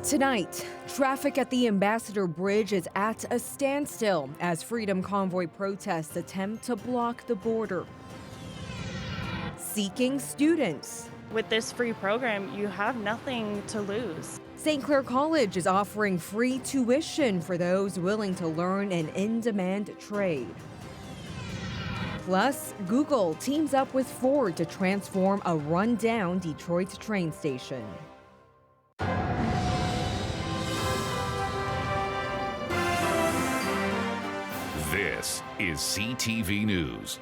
Tonight, traffic at the Ambassador Bridge is at a standstill as Freedom Convoy protests attempt to block the border. Seeking students. With this free program, you have nothing to lose. St. Clair College is offering free tuition for those willing to learn an in-demand trade. Plus, Google teams up with Ford to transform a run-down Detroit train station. This is CTV News.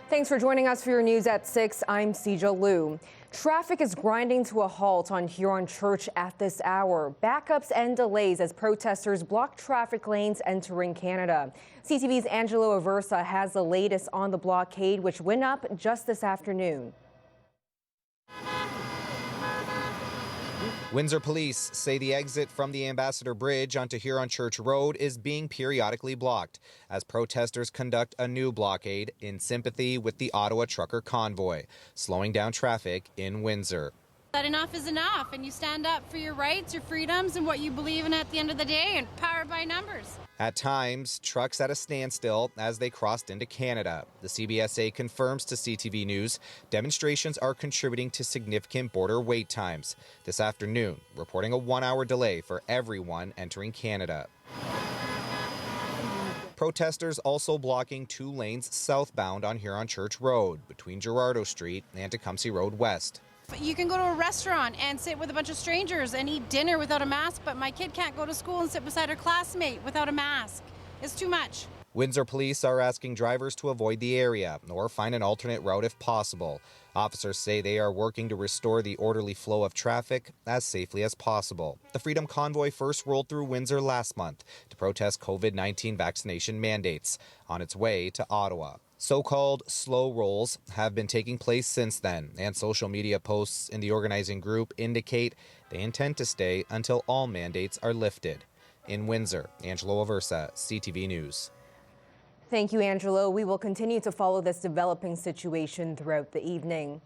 Thanks for joining us for your news at 6. I'm Sija Liu. Traffic is grinding to a halt on Huron Church at this hour. Backups and delays as protesters block traffic lanes entering Canada. CTV's Angelo Aversa has the latest on the blockade, which went up just this afternoon. Windsor police say the exit from the Ambassador Bridge onto Huron Church Road is being periodically blocked as protesters conduct a new blockade in sympathy with the Ottawa trucker convoy, slowing down traffic in Windsor. That enough is enough, and you stand up for your rights, your freedoms, and what you believe in at the end of the day, and powered by numbers. At times, trucks at a standstill as they crossed into Canada. The CBSA confirms to CTV News demonstrations are contributing to significant border wait times. This afternoon, reporting a 1-hour delay for everyone entering Canada. Protesters also blocking 2 lanes southbound on Huron Church Road between Gerardo Street and Tecumseh Road West. You can go to a restaurant and sit with a bunch of strangers and eat dinner without a mask, but my kid can't go to school and sit beside her classmate without a mask. It's too much. Windsor police are asking drivers to avoid the area or find an alternate route if possible. Officers say they are working to restore the orderly flow of traffic as safely as possible. The Freedom Convoy first rolled through Windsor last month to protest COVID-19 vaccination mandates on its way to Ottawa. So-called slow rolls have been taking place since then, and social media posts in the organizing group indicate they intend to stay until all mandates are lifted. In Windsor, Angelo Aversa, CTV News. Thank you, Angelo. We will continue to follow this developing situation throughout the evening.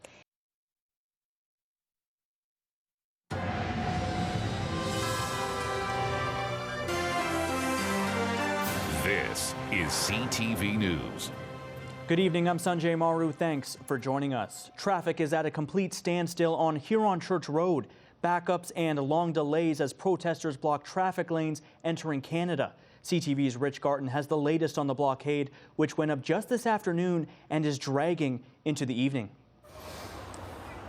This is CTV News. Good evening, I'm Sanjay Maru. Thanks for joining us. Traffic is at a complete standstill on Huron Church Road. Backups and long delays as protesters block traffic lanes entering Canada. CTV's Rich Garten has the latest on the blockade, which went up just this afternoon and is dragging into the evening.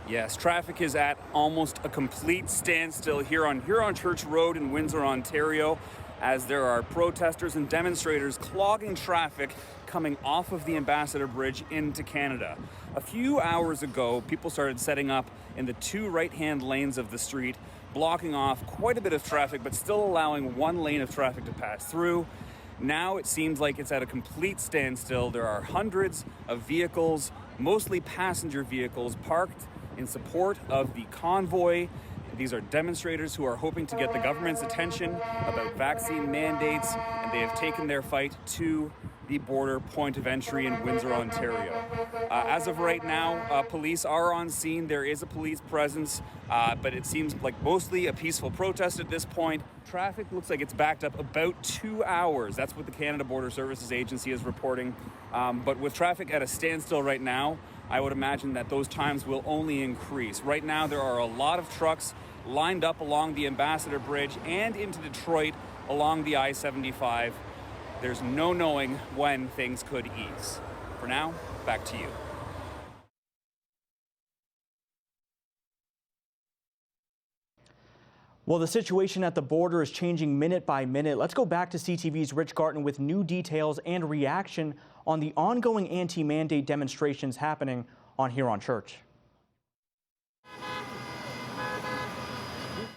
Yes, traffic is at almost a complete standstill here on Huron Church Road in Windsor, Ontario, as there are protesters and demonstrators clogging traffic coming off of the Ambassador Bridge into Canada. A few hours ago, people started setting up in the 2 right-hand lanes of the street, blocking off quite a bit of traffic, but still allowing 1 lane of traffic to pass through. Now it seems like it's at a complete standstill. There are hundreds of vehicles, mostly passenger vehicles, parked in support of the convoy. These are demonstrators who are hoping to get the government's attention about vaccine mandates, and they have taken their fight to the border point of entry in Windsor, Ontario. As of right now, police are on scene. There is a police presence, but it seems like mostly a peaceful protest at this point. Traffic looks like it's backed up about 2 hours. That's what the Canada Border Services Agency is reporting. But with traffic at a standstill right now, I would imagine that those times will only increase. Right now, there are a lot of trucks lined up along the Ambassador Bridge and into Detroit along the I-75. There's no knowing when things could ease. For now, back to you. Well, the situation at the border is changing minute by minute. Let's go back to CTV's Rich Garten with new details and reaction on the ongoing anti-mandate demonstrations happening on Huron Church.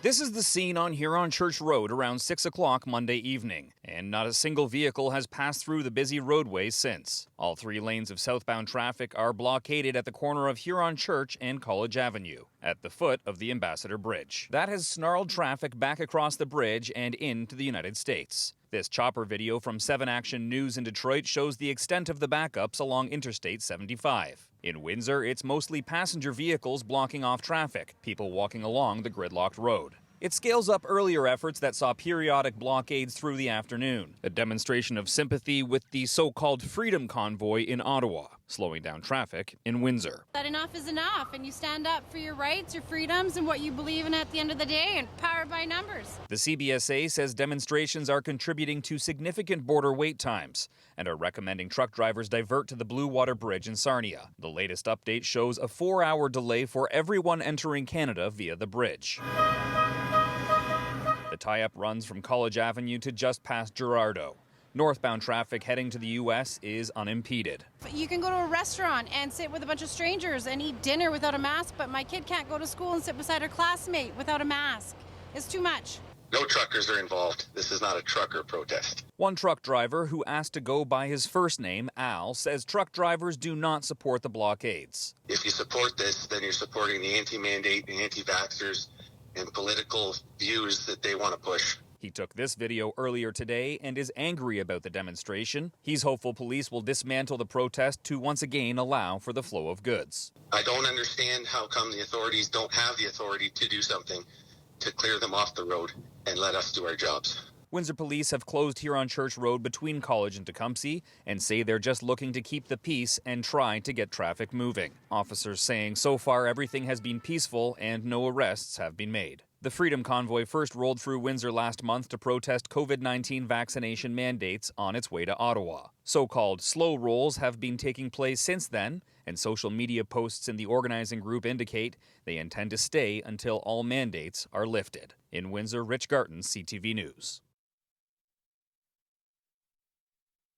This is the scene on Huron Church Road around 6 o'clock Monday evening, and not a single vehicle has passed through the busy roadway since. All 3 lanes of southbound traffic are blockaded at the corner of Huron Church and College Avenue, at the foot of the Ambassador Bridge. That has snarled traffic back across the bridge and into the United States. This chopper video from 7 Action News in Detroit shows the extent of the backups along Interstate 75. In Windsor, it's mostly passenger vehicles blocking off traffic, people walking along the gridlocked road. It scales up earlier efforts that saw periodic blockades through the afternoon, a demonstration of sympathy with the so-called Freedom Convoy in Ottawa, slowing down traffic in Windsor. That enough is enough, and you stand up for your rights, your freedoms, and what you believe in at the end of the day, and powered by numbers. The CBSA says demonstrations are contributing to significant border wait times and are recommending truck drivers divert to the Blue Water Bridge in Sarnia. The latest update shows a 4-hour delay for everyone entering Canada via the bridge. The tie-up runs from College Avenue to just past Gerardo. Northbound traffic heading to the U.S. is unimpeded. You can go to a restaurant and sit with a bunch of strangers and eat dinner without a mask, but my kid can't go to school and sit beside her classmate without a mask. It's too much. No truckers are involved. This is not a trucker protest. One truck driver who asked to go by his first name, Al, says truck drivers do not support the blockades. If you support this, then you're supporting the anti-mandate, the anti-vaxxers, and political views that they want to push. He took this video earlier today and is angry about the demonstration. He's hopeful police will dismantle the protest to once again allow for the flow of goods. I don't understand how come the authorities don't have the authority to do something to clear them off the road and let us do our jobs. Windsor police have closed Huron Church Road between College and Tecumseh and say they're just looking to keep the peace and try to get traffic moving. Officers saying so far everything has been peaceful and no arrests have been made. The Freedom Convoy first rolled through Windsor last month to protest COVID-19 vaccination mandates on its way to Ottawa. So-called slow rolls have been taking place since then, and social media posts in the organizing group indicate they intend to stay until all mandates are lifted. In Windsor, Rich Garton, CTV News.